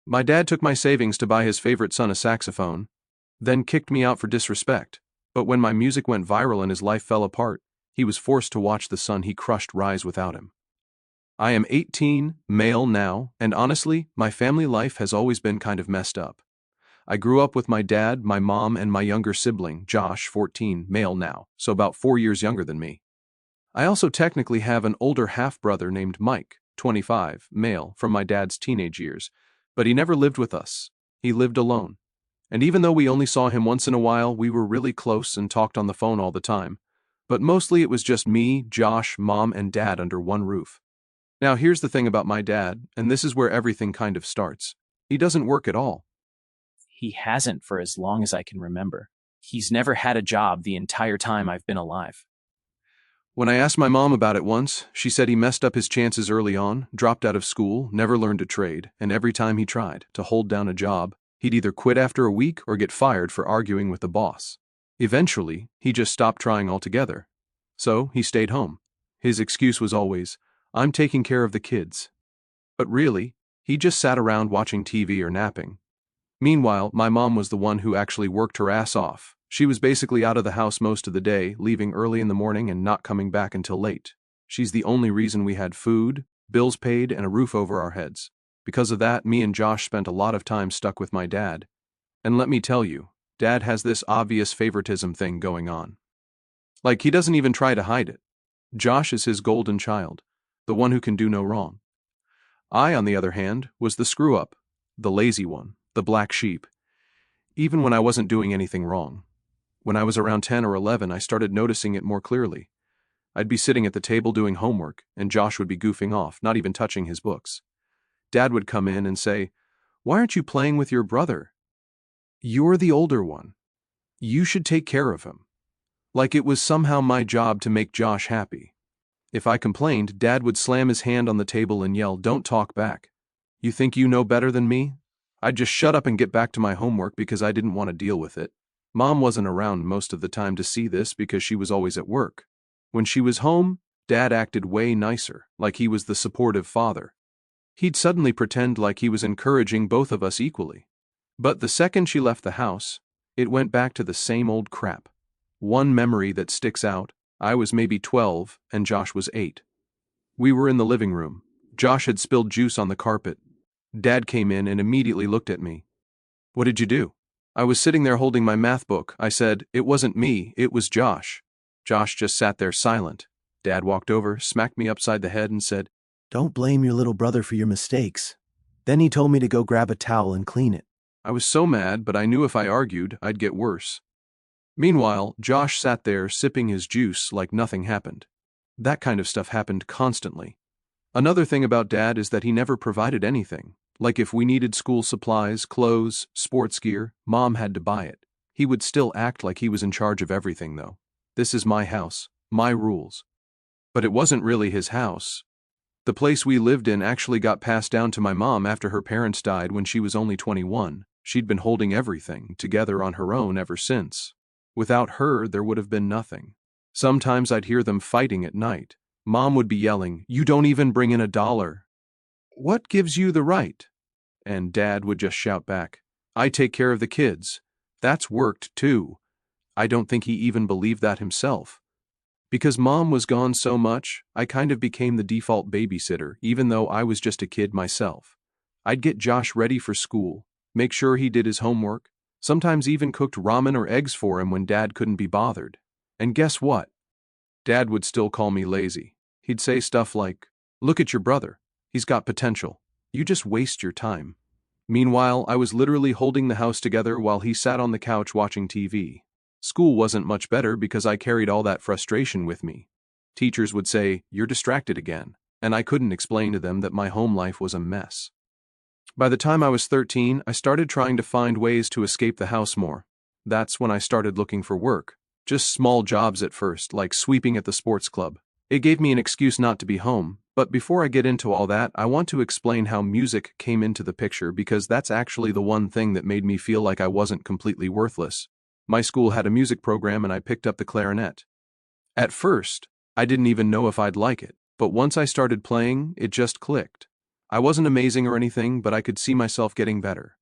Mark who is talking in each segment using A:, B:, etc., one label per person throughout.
A: My dad took my savings to buy his favorite son a saxophone, then kicked me out for disrespect. But when my music went viral and his life fell apart, he was forced to watch the son he crushed rise without him. I am 18, male now, and honestly, my family life has always been kind of messed up. I grew up with my dad, my mom, and my younger sibling, Josh, 14, male now, so about 4 years younger than me. I also technically have an older half-brother named Mike, 25, male, from my dad's teenage years, but he never lived with us. He lived alone. And even though we only saw him once in a while, we were really close and talked on the phone all the time. But mostly it was just me, Josh, mom, and dad under one roof. Now here's the thing about my dad, and this is where everything kind of starts. He doesn't work at all.
B: He hasn't for as long as I can remember. He's never had a job the entire time I've been alive.
A: When I asked my mom about it once, she said he messed up his chances early on, dropped out of school, never learned a trade, and every time he tried to hold down a job, he'd either quit after a week or get fired for arguing with the boss. Eventually, he just stopped trying altogether. So, he stayed home. His excuse was always, "I'm taking care of the kids." But really, he just sat around watching TV or napping. Meanwhile, my mom was the one who actually worked her ass off. She was basically out of the house most of the day, leaving early in the morning and not coming back until late. She's the only reason we had food, bills paid, and a roof over our heads. Because of that, me and Josh spent a lot of time stuck with my dad. And let me tell you, Dad has this obvious favoritism thing going on. Like, he doesn't even try to hide it. Josh is his golden child, the one who can do no wrong. I, on the other hand, was the screw-up, the lazy one, the black sheep. Even when I wasn't doing anything wrong. When I was around 10 or 11, I started noticing it more clearly. I'd be sitting at the table doing homework, and Josh would be goofing off, not even touching his books. Dad would come in and say, "Why aren't you playing with your brother? You're the older one. You should take care of him." Like it was somehow my job to make Josh happy. If I complained, Dad would slam his hand on the table and yell, "Don't talk back. You think you know better than me?" I'd just shut up and get back to my homework because I didn't want to deal with it. Mom wasn't around most of the time to see this because she was always at work. When she was home, Dad acted way nicer, like he was the supportive father. He'd suddenly pretend like he was encouraging both of us equally. But the second she left the house, it went back to the same old crap. One memory that sticks out, I was maybe 12 and Josh was 8. We were in the living room. Josh had spilled juice on the carpet. Dad came in and immediately looked at me. "What did you do?" I was sitting there holding my math book. I said, "It wasn't me, it was Josh." Josh just sat there silent. Dad walked over, smacked me upside the head and said,
C: "Don't blame your little brother for your mistakes." Then he told me to go grab a towel and clean it.
A: I was so mad, but I knew if I argued, I'd get worse. Meanwhile, Josh sat there sipping his juice like nothing happened. That kind of stuff happened constantly. Another thing about Dad is that he never provided anything. Like if we needed school supplies, clothes, sports gear, Mom had to buy it. He would still act like he was in charge of everything though. This is my house, my rules. But it wasn't really his house. The place we lived in actually got passed down to my mom after her parents died when she was only 21. She'd been holding everything together on her own ever since. Without her, there would have been nothing. Sometimes I'd hear them fighting at night. Mom would be yelling, "You don't even bring in $1. What gives you the right?" And Dad would just shout back, "I take care of the kids. That's worked too." I don't think he even believed that himself. Because Mom was gone so much, I kind of became the default babysitter, even though I was just a kid myself. I'd get Josh ready for school, make sure he did his homework, sometimes even cooked ramen or eggs for him when Dad couldn't be bothered. And guess what? Dad would still call me lazy. He'd say stuff like, "Look at your brother. He's got potential. You just waste your time." Meanwhile, I was literally holding the house together while he sat on the couch watching TV. School wasn't much better because I carried all that frustration with me. Teachers would say, "You're distracted again," and I couldn't explain to them that my home life was a mess. By the time I was 13, I started trying to find ways to escape the house more. That's when I started looking for work. Just small jobs at first, like sweeping at the sports club. It gave me an excuse not to be home, but before I get into all that, I want to explain how music came into the picture because that's actually the one thing that made me feel like I wasn't completely worthless. My school had a music program and I picked up the clarinet. At first, I didn't even know if I'd like it, but once I started playing, it just clicked. I wasn't amazing or anything, but I could see myself getting better.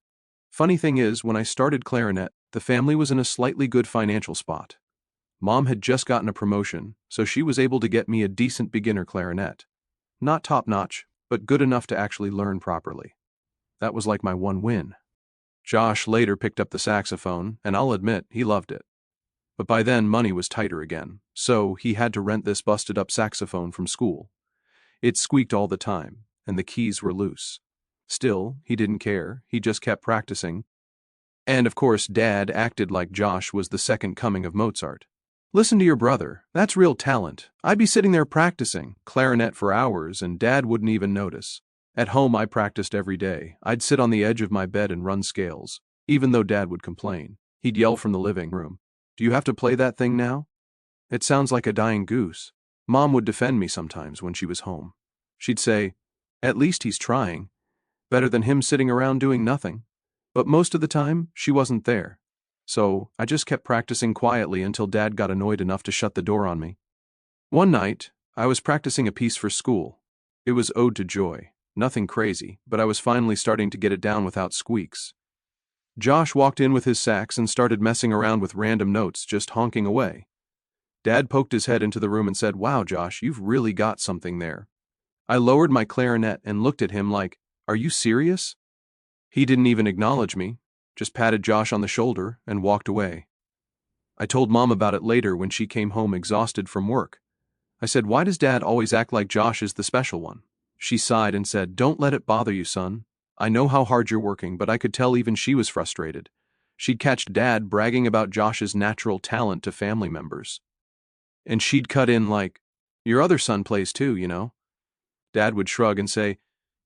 A: Funny thing is, when I started clarinet, the family was in a slightly good financial spot. Mom had just gotten a promotion, so she was able to get me a decent beginner clarinet. Not top-notch, but good enough to actually learn properly. That was like my one win. Josh later picked up the saxophone, and I'll admit, he loved it. But by then, money was tighter again, so he had to rent this busted-up saxophone from school. It squeaked all the time, and the keys were loose. Still, he didn't care, he just kept practicing. And of course, Dad acted like Josh was the second coming of Mozart. Listen to your brother, that's real talent. I'd be sitting there practicing clarinet for hours, and Dad wouldn't even notice. At home, I practiced every day. I'd sit on the edge of my bed and run scales. Even though Dad would complain, he'd yell from the living room, "Do you have to play that thing now? It sounds like a dying goose." Mom would defend me sometimes when she was home. She'd say, "At least he's trying. Better than him sitting around doing nothing." But most of the time, she wasn't there. So I just kept practicing quietly until Dad got annoyed enough to shut the door on me. One night, I was practicing a piece for school. It was Ode to Joy. Nothing crazy, but I was finally starting to get it down without squeaks. Josh walked in with his sax and started messing around with random notes, just honking away. Dad poked his head into the room and said, "Wow, Josh, you've really got something there." I lowered my clarinet and looked at him like, "Are you serious?" He didn't even acknowledge me, just patted Josh on the shoulder and walked away. I told Mom about it later when she came home exhausted from work. I said, "Why does Dad always act like Josh is the special one?" She sighed and said, "Don't let it bother you, son. I know how hard you're working," but I could tell even she was frustrated. She'd catch Dad bragging about Josh's natural talent to family members. And she'd cut in like, "Your other son plays too, you know." Dad would shrug and say,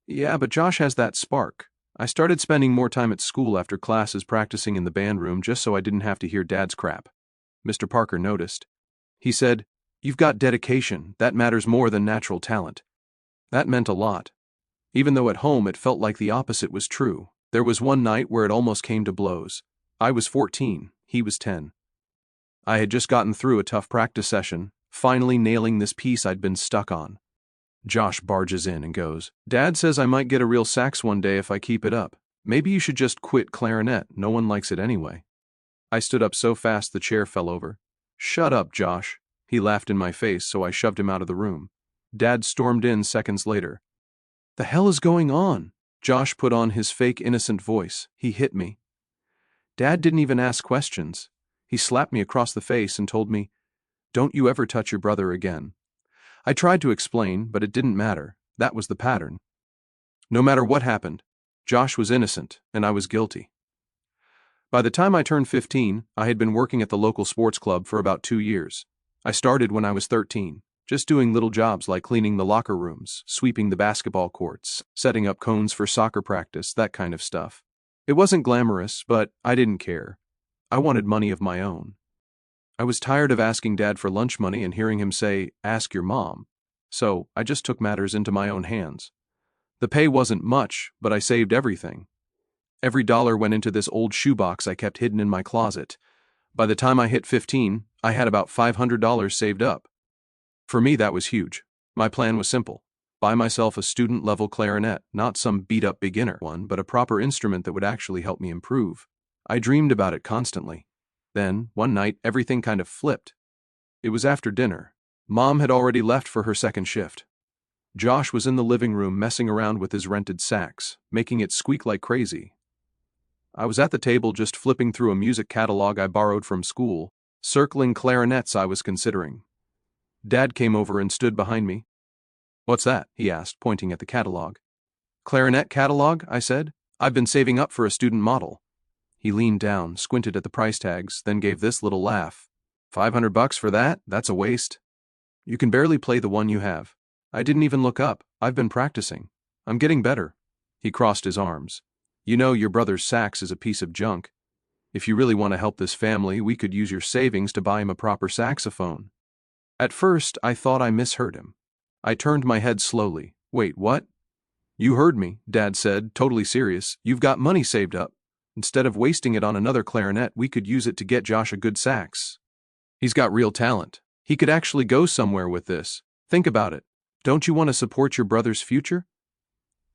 A: "Yeah, but Josh has that spark." I started spending more time at school after classes practicing in the band room just so I didn't have to hear Dad's crap. Mr. Parker noticed. He said, "You've got dedication. That matters more than natural talent." That meant a lot. Even though at home it felt like the opposite was true. There was one night where it almost came to blows. I was 14, he was 10. I had just gotten through a tough practice session, finally nailing this piece I'd been stuck on. Josh barges in and goes, "Dad says I might get a real sax one day if I keep it up. Maybe you should just quit clarinet, no one likes it anyway." I stood up so fast the chair fell over. "Shut up, Josh." He laughed in my face, so I shoved him out of the room. Dad stormed in seconds later. "The hell is going on?" Josh put on his fake innocent voice. He hit me. Dad didn't even ask questions. He slapped me across the face and told me, "Don't you ever touch your brother again." I tried to explain, but it didn't matter. That was the pattern. No matter what happened, Josh was innocent, and I was guilty. By the time I turned 15, I had been working at the local sports club for about 2 years. I started when I was 13, just doing little jobs like cleaning the locker rooms, sweeping the basketball courts, setting up cones for soccer practice, that kind of stuff. It wasn't glamorous, but I didn't care. I wanted money of my own. I was tired of asking Dad for lunch money and hearing him say, "Ask your mom." So I just took matters into my own hands. The pay wasn't much, but I saved everything. Every dollar went into this old shoebox I kept hidden in my closet. By the time I hit 15, I had about $500 saved up. For me, that was huge. My plan was simple. Buy myself a student-level clarinet, not some beat-up beginner one, but a proper instrument that would actually help me improve. I dreamed about it constantly. Then, one night, everything kind of flipped. It was after dinner. Mom had already left for her second shift. Josh was in the living room messing around with his rented sax, making it squeak like crazy. I was at the table just flipping through a music catalog I borrowed from school, circling clarinets I was considering. Dad came over and stood behind me. "What's that?" he asked, pointing at the catalog. "Clarinet catalog," I said. "I've been saving up for a student model." He leaned down, squinted at the price tags, then gave this little laugh. $500 for that? That's a waste. You can barely play the one you have." I didn't even look up. "I've been practicing. I'm getting better." He crossed his arms. "You know your brother's sax is a piece of junk. If you really want to help this family, we could use your savings to buy him a proper saxophone." At first, I thought I misheard him. I turned my head slowly. "Wait, what?" "You heard me," Dad said, totally serious. "You've got money saved up. Instead of wasting it on another clarinet, we could use it to get Josh a good sax. He's got real talent. He could actually go somewhere with this. Think about it. Don't you want to support your brother's future?"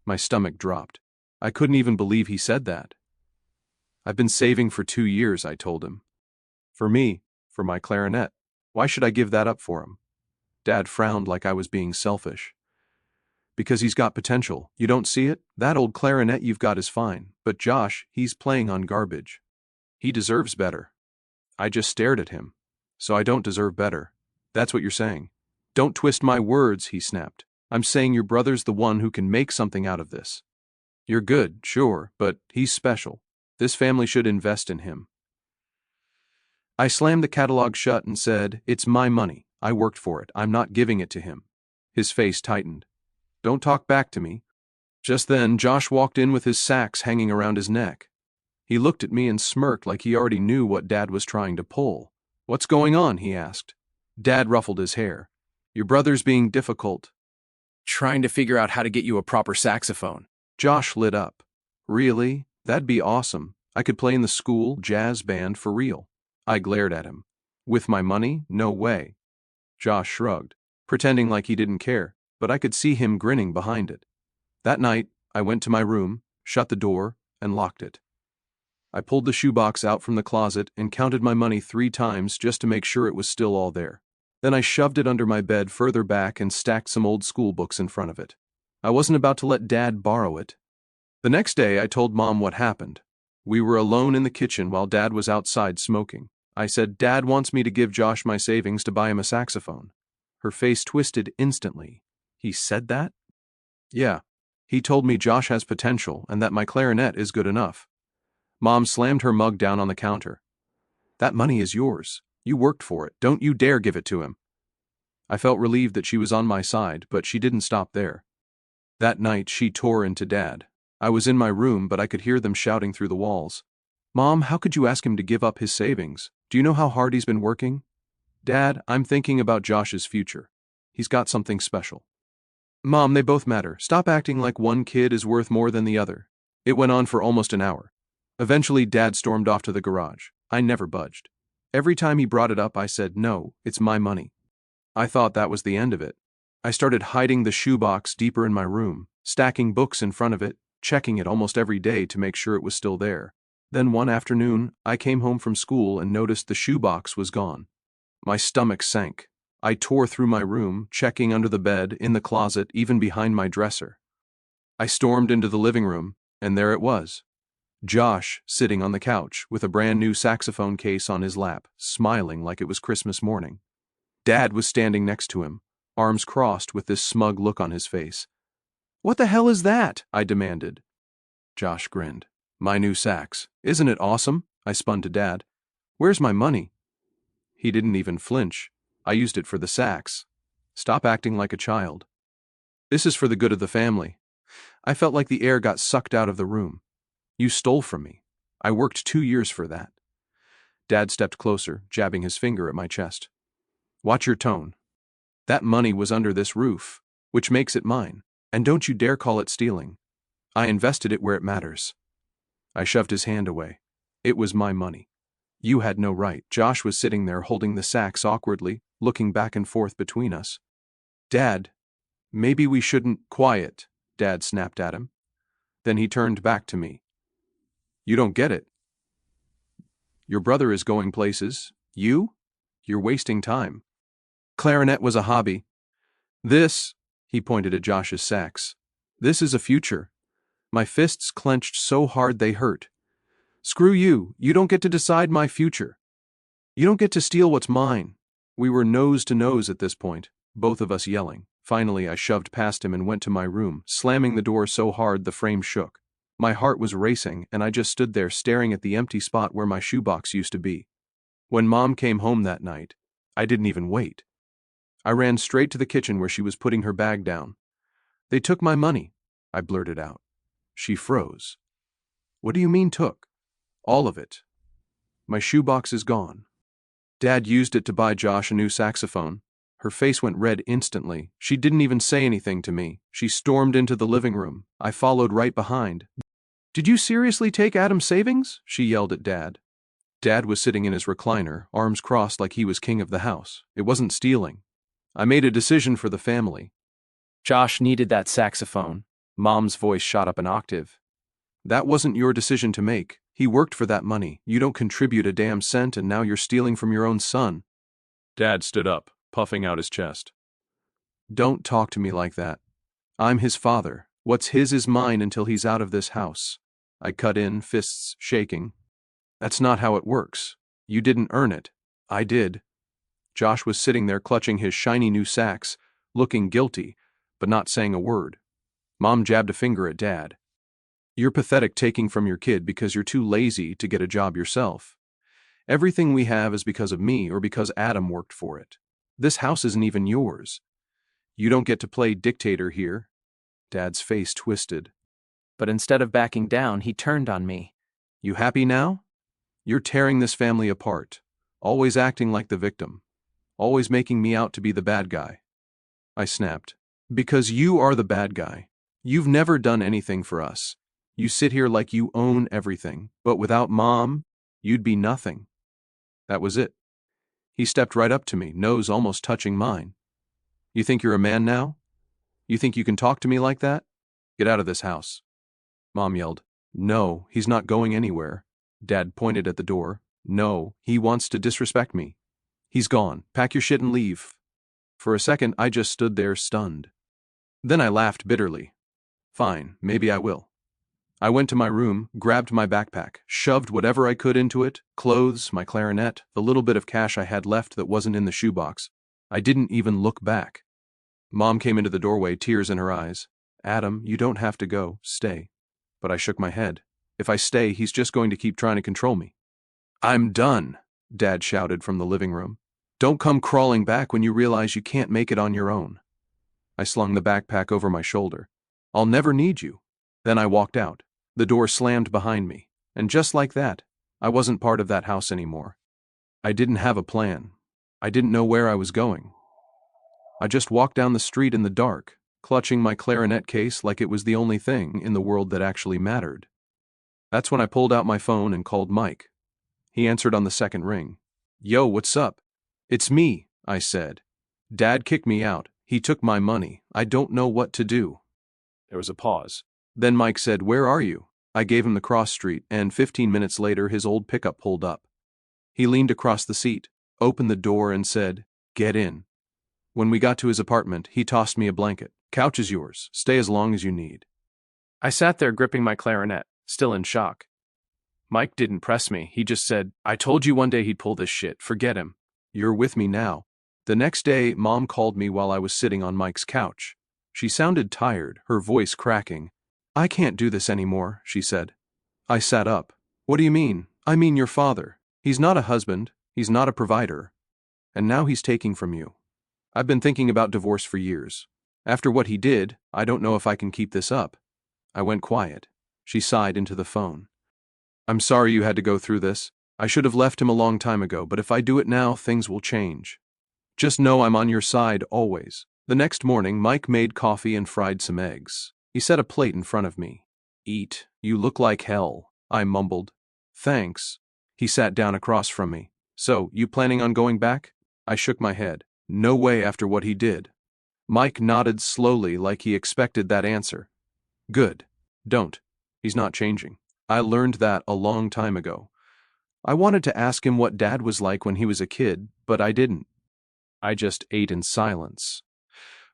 A: My stomach dropped. I couldn't even believe he said that. I've been saving for 2 years, I told him. For me, for my clarinet. Why should I give that up for him? Dad frowned like I was being selfish. Because he's got potential. You don't see it? That old clarinet you've got is fine, but Josh, he's playing on garbage. He deserves better. I just stared at him. So I don't deserve better. That's what you're saying. Don't twist my words, he snapped. I'm saying your brother's the one who can make something out of this. You're good, sure, but he's special. This family should invest in him. I slammed the catalog shut and said, it's my money. I worked for it. I'm not giving it to him. His face tightened. Don't talk back to me. Just then, Josh walked in with his sax hanging around his neck. He looked at me and smirked like he already knew what Dad was trying to pull. What's going on? He asked. Dad ruffled his hair. Your brother's being difficult.
B: Trying to figure out how to get you a proper saxophone.
A: Josh lit up. Really? That'd be awesome. I could play in the school jazz band for real. I glared at him. With my money? No way. Josh shrugged, pretending like he didn't care, but I could see him grinning behind it. That night, I went to my room, shut the door, and locked it. I pulled the shoebox out from the closet and counted my money 3 times just to make sure it was still all there. Then I shoved it under my bed further back and stacked some old school books in front of it. I wasn't about to let Dad borrow it. The next day, I told Mom what happened. We were alone in the kitchen while Dad was outside smoking. I said, Dad wants me to give Josh my savings to buy him a saxophone. Her face twisted instantly. He said that? Yeah. He told me Josh has potential and that my clarinet is good enough. Mom slammed her mug down on the counter. That money is yours. You worked for it. Don't you dare give it to him. I felt relieved that she was on my side, but she didn't stop there. That night, she tore into Dad. I was in my room, but I could hear them shouting through the walls. Mom, how could you ask him to give up his savings? Do you know how hard he's been working? Dad, I'm thinking about Josh's future. He's got something special. Mom, they both matter. Stop acting like one kid is worth more than the other. It went on for almost an hour. Eventually, Dad stormed off to the garage. I never budged. Every time he brought it up, I said, no, it's my money. I thought that was the end of it. I started hiding the shoebox deeper in my room, stacking books in front of it, checking it almost every day to make sure it was still there. Then one afternoon, I came home from school and noticed the shoebox was gone. My stomach sank. I tore through my room, checking under the bed, in the closet, even behind my dresser. I stormed into the living room, and there it was. Josh, sitting on the couch, with a brand new saxophone case on his lap, smiling like it was Christmas morning. Dad was standing next to him, arms crossed with this smug look on his face. What the hell is that? I demanded. Josh grinned. My new sax. Isn't it awesome? I spun to Dad. Where's my money? He didn't even flinch. I used it for the sax. Stop acting like a child. This is for the good of the family. I felt like the air got sucked out of the room. You stole from me. I worked 2 years for that. Dad stepped closer, jabbing his finger at my chest. Watch your tone. That money was under this roof, which makes it mine, and don't you dare call it stealing. I invested it where it matters. I shoved his hand away. It was my money. You had no right. Josh was sitting there holding the sax awkwardly, looking back and forth between us. Dad, maybe we shouldn't. Quiet, Dad snapped at him. Then he turned back to me. You don't get it. Your brother is going places. You're wasting time. Clarinet was a hobby. This, he pointed at Josh's sax, this is a future. My fists clenched so hard they hurt. Screw you. You don't get to decide my future. You don't get to steal what's mine. We were nose to nose at this point, both of us yelling. Finally, I shoved past him and went to my room, slamming the door so hard the frame shook. My heart was racing, and I just stood there staring at the empty spot where my shoebox used to be. When Mom came home that night, I didn't even wait. I ran straight to the kitchen where she was putting her bag down. They took my money, I blurted out. She froze. What do you mean took? All of it. My shoebox is gone. Dad used it to buy Josh a new saxophone. Her face went red instantly. She didn't even say anything to me. She stormed into the living room. I followed right behind. Did you seriously take Adam's savings? She yelled at Dad. Dad was sitting in his recliner, arms crossed like he was king of the house. It wasn't stealing. I made a decision for the family.
B: Josh needed that saxophone.
A: Mom's voice shot up an octave. That wasn't your decision to make. He worked for that money. You don't contribute a damn cent, and now you're stealing from your own son. Dad stood up, puffing out his chest. Don't talk to me like that. I'm his father. What's his is mine until he's out of this house. I cut in, fists shaking. That's not how it works. You didn't earn it. I did. Josh was sitting there clutching his shiny new sax, looking guilty, but not saying a word. Mom jabbed a finger at Dad. You're pathetic taking from your kid because you're too lazy to get a job yourself. Everything we have is because of me or because Adam worked for it. This house isn't even yours. You don't get to play dictator here. Dad's face twisted.
B: But instead of backing down, he turned on me.
A: You happy now? You're tearing this family apart, always acting like the victim, always making me out to be the bad guy. I snapped. Because you are the bad guy. You've never done anything for us. You sit here like you own everything, but without Mom, you'd be nothing. That was it. He stepped right up to me, nose almost touching mine. You think you're a man now? You think you can talk to me like that? Get out of this house. Mom yelled. No, he's not going anywhere. Dad pointed at the door. No, he wants to disrespect me. He's gone. Pack your shit and leave. For a second, I just stood there stunned. Then I laughed bitterly. Fine, maybe I will. I went to my room, grabbed my backpack, shoved whatever I could into it, clothes, my clarinet, the little bit of cash I had left that wasn't in the shoebox. I didn't even look back. Mom came into the doorway, tears in her eyes. Adam, you don't have to go. Stay. But I shook my head. If I stay, he's just going to keep trying to control me. I'm done, Dad shouted from the living room. Don't come crawling back when you realize you can't make it on your own. I slung the backpack over my shoulder. I'll never need you. Then I walked out. The door slammed behind me, and just like that, I wasn't part of that house anymore. I didn't have a plan. I didn't know where I was going. I just walked down the street in the dark, clutching my clarinet case like it was the only thing in the world that actually mattered. That's when I pulled out my phone and called Mike. He answered on the second ring. Yo, what's up? It's me, I said. Dad kicked me out. He took my money. I don't know what to do. There was a pause. Then Mike said, Where are you? I gave him the cross street, and 15 minutes later his old pickup pulled up. He leaned across the seat, opened the door, and said, Get in. When we got to his apartment, he tossed me a blanket. Couch is yours. Stay as long as you need. I sat there gripping my clarinet, still in shock. Mike didn't press me. He just said, I told you one day he'd pull this shit. Forget him. You're with me now. The next day, Mom called me while I was sitting on Mike's couch. She sounded tired, her voice cracking. I can't do this anymore, she said. I sat up. What do you mean? I mean your father. He's not a husband. He's not a provider. And now he's taking from you. I've been thinking about divorce for years. After what he did, I don't know if I can keep this up. I went quiet. She sighed into the phone. I'm sorry you had to go through this. I should have left him a long time ago, but if I do it now, things will change. Just know I'm on your side always. The next morning, Mike made coffee and fried some eggs. He set a plate in front of me. Eat. You look like hell, I mumbled. Thanks. He sat down across from me. So, you planning on going back? I shook my head. No way after what he did. Mike nodded slowly like he expected that answer. Good. Don't. He's not changing. I learned that a long time ago. I wanted to ask him what Dad was like when he was a kid, but I didn't. I just ate in silence.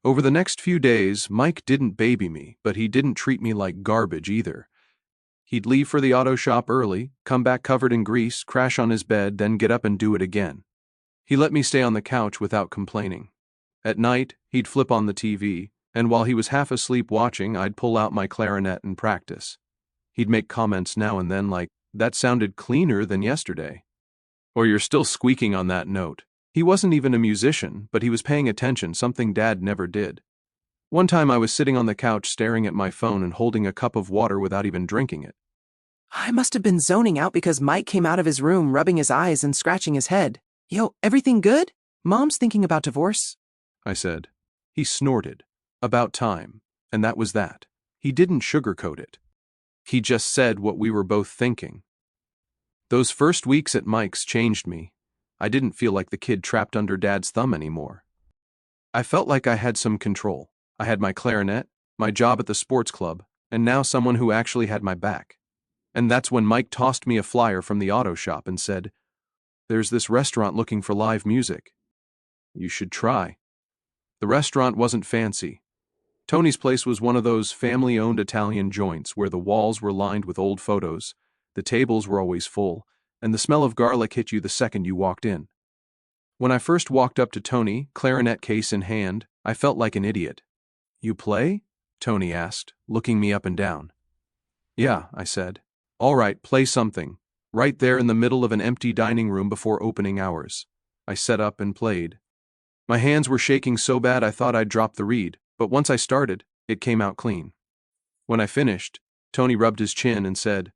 A: Over the next few days, Mike didn't baby me, but he didn't treat me like garbage either. He'd leave for the auto shop early, come back covered in grease, crash on his bed, then get up and do it again. He let me stay on the couch without complaining. At night, he'd flip on the TV, and while he was half asleep watching, I'd pull out my clarinet and practice. He'd make comments now and then like, that sounded cleaner than yesterday. Or you're still squeaking on that note. He wasn't even a musician, but he was paying attention, something Dad never did. One time I was sitting on the couch staring at my phone and holding a cup of water without even drinking it.
D: I must have been zoning out because Mike came out of his room rubbing his eyes and scratching his head. Yo, everything good? Mom's thinking about divorce.
A: I said. He snorted. About time. And that was that. He didn't sugarcoat it. He just said what we were both thinking. Those first weeks at Mike's changed me. I didn't feel like the kid trapped under Dad's thumb anymore. I felt like I had some control. I had my clarinet, my job at the sports club, and now someone who actually had my back. And that's when Mike tossed me a flyer from the auto shop and said, "There's this restaurant looking for live music. You should try." The restaurant wasn't fancy. Tony's place was one of those family-owned Italian joints where the walls were lined with old photos, the tables were always full, and the smell of garlic hit you the second you walked in. When I first walked up to Tony, clarinet case in hand, I felt like an idiot. "You play?" Tony asked, looking me up and down. "Yeah," I said. "All right, play something." Right there in the middle of an empty dining room before opening hours. I set up and played. My hands were shaking so bad I thought I'd drop the reed, but once I started, it came out clean. When I finished, Tony rubbed his chin and said,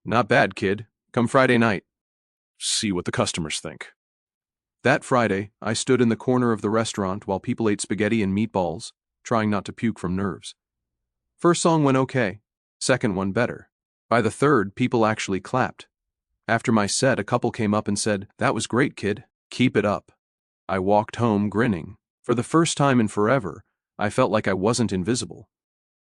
A: "Not bad, kid. Come Friday night. See what the customers think." That Friday, I stood in the corner of the restaurant while people ate spaghetti and meatballs, trying not to puke from nerves. First song went okay, second one better. By the third, people actually clapped. After my set, a couple came up and said, "That was great, kid. Keep it up." I walked home grinning. For the first time in forever, I felt like I wasn't invisible.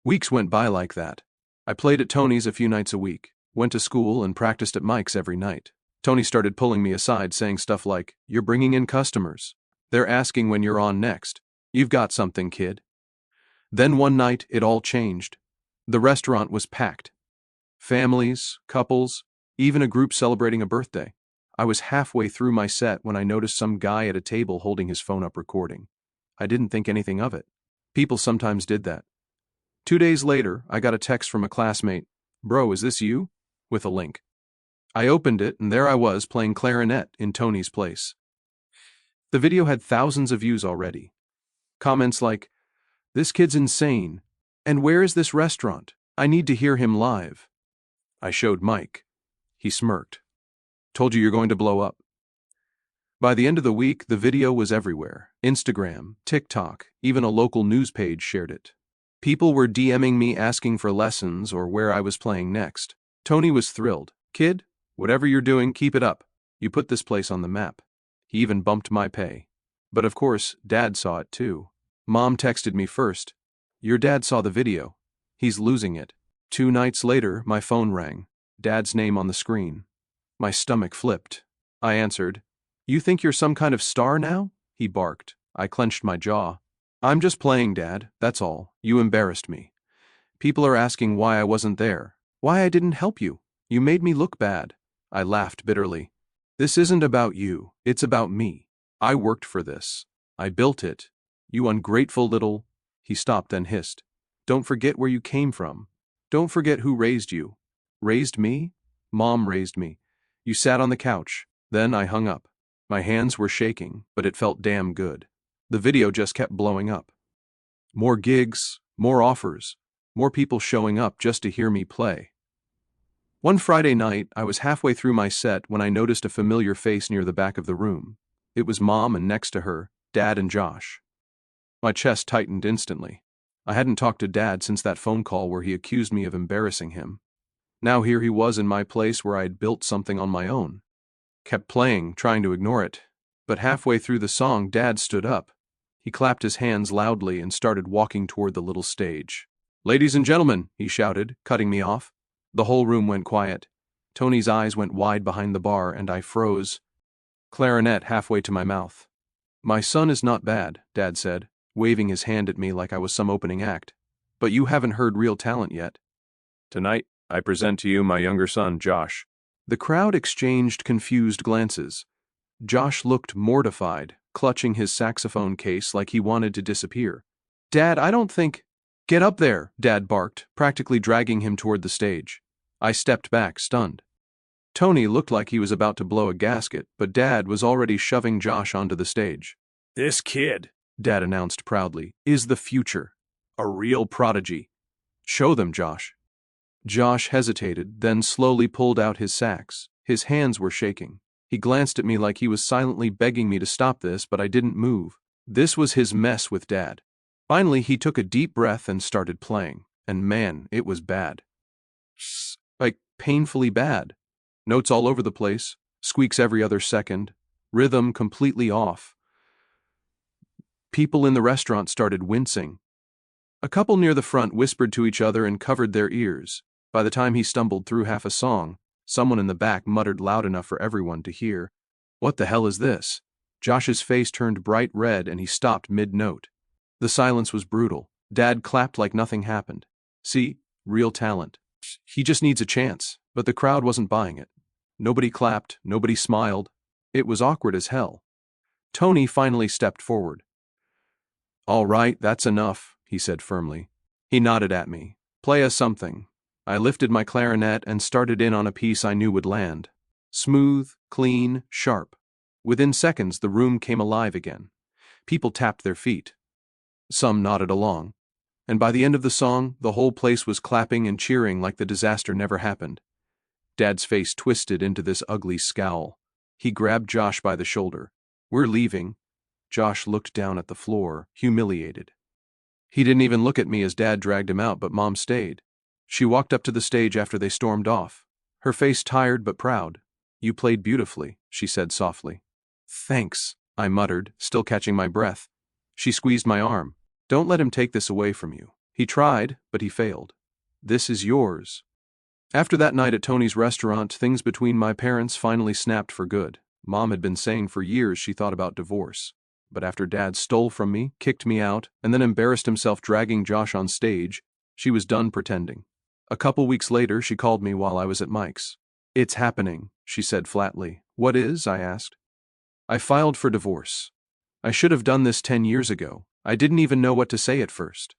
A: Weeks went by like that. I played at Tony's a few nights a week, went to school and practiced at Mike's every night. Tony started pulling me aside saying stuff like, "You're bringing in customers. They're asking when you're on next. You've got something, kid." Then one night, it all changed. The restaurant was packed. Families, couples, even a group celebrating a birthday. I was halfway through my set when I noticed some guy at a table holding his phone up recording. I didn't think anything of it. People sometimes did that. 2 days later, I got a text from a classmate, "Bro, is this you?" with a link. I opened it, and there I was playing clarinet in Tony's place. The video had thousands of views already. Comments like, "This kid's insane," and "Where is this restaurant? I need to hear him live." I showed Mike. He smirked. "Told you you're going to blow up." By the end of the week, the video was everywhere. Instagram, TikTok, even a local news page shared it. People were DMing me asking for lessons or where I was playing next. Tony was thrilled. "Kid, whatever you're doing, keep it up. You put this place on the map." He even bumped my pay. But of course, Dad saw it too. Mom texted me first. "Your dad saw the video. He's losing it." 2 nights later, my phone rang. Dad's name on the screen. My stomach flipped. I answered. "You think you're some kind of star now?" He barked. I clenched my jaw. "I'm just playing, Dad, that's all. You embarrassed me. People are asking why I wasn't there. Why I didn't help you. You made me look bad." I laughed bitterly. "This isn't about you. It's about me. I worked for this. I built it. You ungrateful little—" He stopped, then hissed. "Don't forget where you came from. Don't forget who raised you." "Raised me?" "Mom raised me. You sat on the couch." Then I hung up. My hands were shaking, but it felt damn good. The video just kept blowing up. More gigs, more offers, more people showing up just to hear me play. One Friday night, I was halfway through my set when I noticed a familiar face near the back of the room. It was Mom, and next to her, Dad and Josh. My chest tightened instantly. I hadn't talked to Dad since that phone call where he accused me of embarrassing him. Now here he was in my place where I had built something on my own. Kept playing, trying to ignore it. But halfway through the song, Dad stood up. He clapped his hands loudly and started walking toward the little stage. "Ladies and gentlemen," he shouted, cutting me off. The whole room went quiet. Tony's eyes went wide behind the bar, and I froze. Clarinet halfway to my mouth. "My son is not bad," Dad said, waving his hand at me like I was some opening act. "But you haven't heard real talent yet. Tonight, I present to you my younger son, Josh." The crowd exchanged confused glances. Josh looked mortified, clutching his saxophone case like he wanted to disappear. "Dad, I don't think—" "Get up there," Dad barked, practically dragging him toward the stage. I stepped back, stunned. Tony looked like he was about to blow a gasket, but Dad was already shoving Josh onto the stage. "This kid," Dad announced proudly, "is the future. A real prodigy. Show them, Josh." Josh hesitated, then slowly pulled out his sax. His hands were shaking. He glanced at me like he was silently begging me to stop this, but I didn't move. This was his mess with Dad. Finally, he took a deep breath and started playing. And man, it was bad. Like, painfully bad. Notes all over the place, squeaks every other second, rhythm completely off. People in the restaurant started wincing. A couple near the front whispered to each other and covered their ears. By the time he stumbled through half a song, someone in the back muttered loud enough for everyone to hear, "What the hell is this?" Josh's face turned bright red and he stopped mid-note. The silence was brutal. Dad clapped like nothing happened. See, real talent. He just needs a chance, but the crowd wasn't buying it. Nobody clapped, nobody smiled. It was awkward as hell. Tony finally stepped forward. "All right, that's enough," he said firmly. He nodded at me. "Play us something." I lifted my clarinet and started in on a piece I knew would land. Smooth, clean, sharp. Within seconds, the room came alive again. People tapped their feet. Some nodded along. And by the end of the song, the whole place was clapping and cheering like the disaster never happened. Dad's face twisted into this ugly scowl. He grabbed Josh by the shoulder. "We're leaving." Josh looked down at the floor, humiliated. He didn't even look at me as Dad dragged him out, but Mom stayed. She walked up to the stage after they stormed off. Her face tired but proud. "You played beautifully," she said softly. "Thanks," I muttered, still catching my breath. She squeezed my arm. "Don't let him take this away from you. He tried, but he failed. This is yours." After that night at Tony's restaurant, things between my parents finally snapped for good. Mom had been saying for years she thought about divorce. But after Dad stole from me, kicked me out, and then embarrassed himself dragging Josh on stage, she was done pretending. A couple weeks later, she called me while I was at Mike's. "It's happening," she said flatly. "What is?" I asked. "I filed for divorce. I should have done this 10 years ago. I didn't even know what to say at first.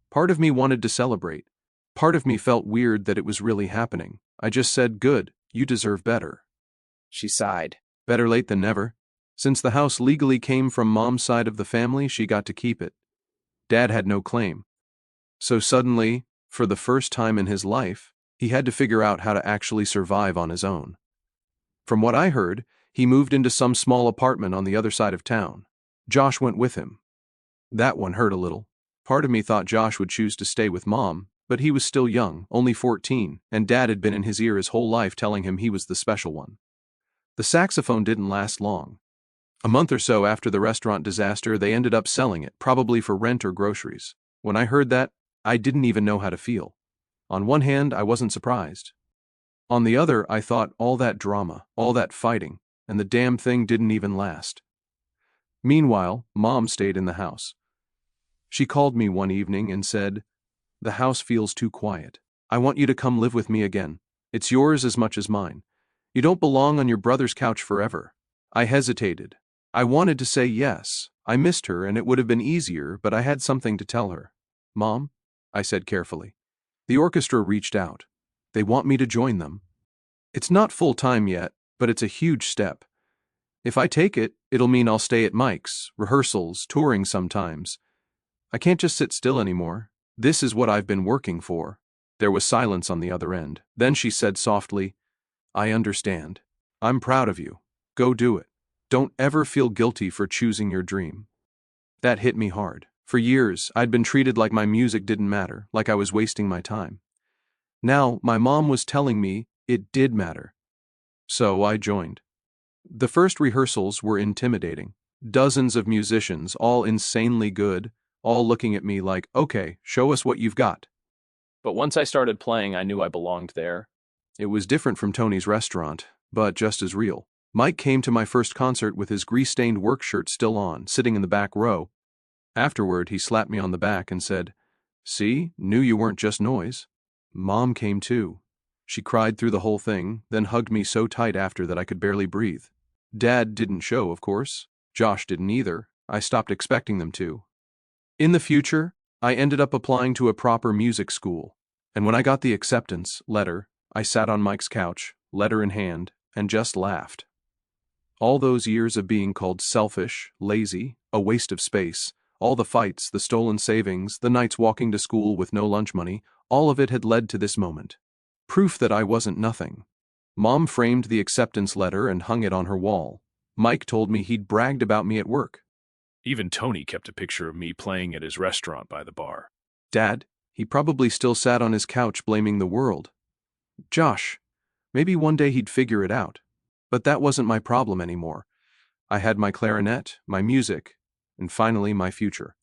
A: Part of me wanted to celebrate. Part of me felt weird that it was really happening. I just said, 'Good, you deserve better.'"
B: She sighed.
A: Better late than never. Since the house legally came from Mom's side of the family, she got to keep it. Dad had no claim. So suddenly, for the first time in his life, he had to figure out how to actually survive on his own. From what I heard, he moved into some small apartment on the other side of town. Josh went with him. That one hurt a little. Part of me thought Josh would choose to stay with Mom, but he was still young, only 14, and Dad had been in his ear his whole life telling him he was the special one. The saxophone didn't last long. A month or so after the restaurant disaster, they ended up selling it, probably for rent or groceries. When I heard that, I didn't even know how to feel. On one hand, I wasn't surprised. On the other, I thought all that drama, all that fighting, and the damn thing didn't even last. Meanwhile, Mom stayed in the house. She called me one evening and said, "The house feels too quiet. I want you to come live with me again. It's yours as much as mine. You don't belong on your brother's couch forever." I hesitated. I wanted to say yes. I missed her and it would have been easier, but I had something to tell her. "Mom," I said carefully, "the orchestra reached out. They want me to join them. It's not full-time yet, but it's a huge step. If I take it, it'll mean I'll stay at Mike's, rehearsals, touring sometimes. I can't just sit still anymore. This is what I've been working for." There was silence on the other end. Then she said softly, "I understand. I'm proud of you. Go do it. Don't ever feel guilty for choosing your dream." That hit me hard. For years, I'd been treated like my music didn't matter, like I was wasting my time. Now, my mom was telling me it did matter. So I joined. The first rehearsals were intimidating. Dozens of musicians, all insanely good, all looking at me like, "Okay, show us what you've got."
B: But once I started playing, I knew I belonged there.
A: It was different from Tony's restaurant, but just as real. Mike came to my first concert with his grease-stained work shirt still on, sitting in the back row. Afterward, he slapped me on the back and said, "See, knew you weren't just noise." Mom came too. She cried through the whole thing, then hugged me so tight after that I could barely breathe. Dad didn't show, of course. Josh didn't either. I stopped expecting them to. In the future, I ended up applying to a proper music school, and when I got the acceptance letter, I sat on Mike's couch, letter in hand, and just laughed. All those years of being called selfish, lazy, a waste of space, all the fights, the stolen savings, the nights walking to school with no lunch money, all of it had led to this moment. Proof that I wasn't nothing. Mom framed the acceptance letter and hung it on her wall. Mike told me he'd bragged about me at work.
E: Even Tony kept a picture of me playing at his restaurant by the bar.
A: Dad, he probably still sat on his couch blaming the world. Josh, maybe one day he'd figure it out. But that wasn't my problem anymore. I had my clarinet, my music, and finally my future.